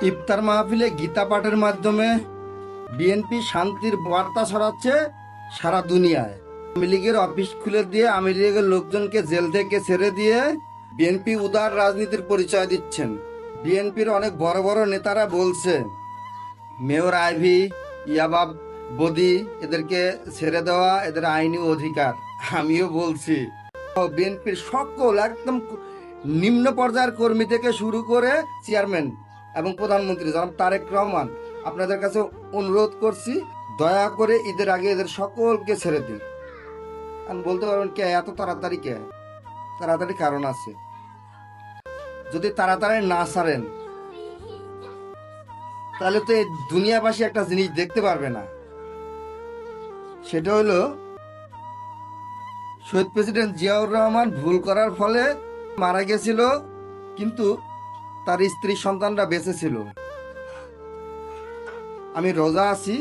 ইফতার মাহফিলে গীতা পাঠের মাধ্যমে বিএনপি শান্তির বার্তা ছড়াচ্ছে সারা দুনিয়ায়। আওয়ামী লীগের অফিস খুলে দিয়ে আওয়ামী লীগের লোকজনকে জেল থেকে ছেড়ে দিয়ে বিএনপি উদার রাজনীতির পরিচয় দিচ্ছেন। বিএনপির অনেক বড় বড় নেতারা বলছে মেয়র আইভি, ইয়াবাব বদি এদেরকে ছেড়ে দেওয়া এদের আইনি অধিকার। আমিও বলছি বিএনপির সকল একদম নিম্ন পর্যায়ের কর্মী থেকে শুরু করে চেয়ারম্যান এবং প্রধানমন্ত্রী জনাব তারেক রহমান, আপনাদের কাছে অনুরোধ করছি দয়া করে ঈদের আগে এদের সকলকে ছেড়ে দিন। আমি বলতে পারবেন কে এত তাড়াতাড়ি, কে তাড়াতাড়ি? কারণ আছে। যদি তাড়াতাড়ি না ছাড়েন তাহলে তো এই দুনিয়াবাসী একটা জিনিস দেখতে পারবে না। সেটা হলো শহীদ প্রেসিডেন্ট জিয়াউর রহমান ভুল করার ফলে মারা গেছিল, কিন্তু তার স্ত্রী সন্তানরা বেঁচে ছিল। আমি রোজা আছি,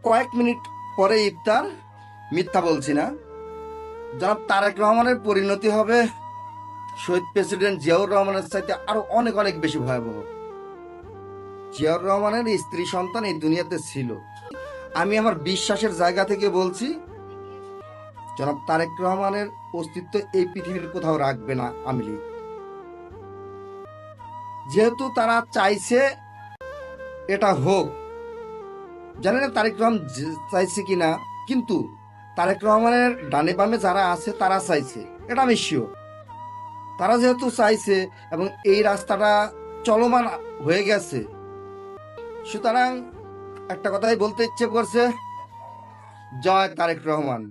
কয়েক মিনিট পরে ইফতার, মিথ্যা বলছি না। জনাব তারেক রহমানের পরিণতি হবে শহীদ প্রেসিডেন্ট জিয়াউর রহমানের চাইতে আরো অনেক অনেক বেশি ভয়াবহ। জিয়াউর রহমানের স্ত্রী সন্তান এই দুনিয়াতে ছিল। আমি আমার বিশ্বাসের জায়গা থেকে বলছি জনাব তারেক রহমানের অস্তিত্ব এই পৃথিবীর কোথাও রাখবে না আওয়ামী লীগ। যেহেতু তারা চাইছে এটা হোক, জানি না তারেক রহমান চাইছে কিনা, কিন্তু তারেক রহমানের ডানে বামে যারা আছে তারা চাইছে, এটা আমি শিওর। তারা যেহেতু চাইছে এবং এই রাস্তাটা চলমান হয়ে গেছে, সুতরাং একটা কথাই বলতে ইচ্ছে করছে, জয় তারেক রহমান।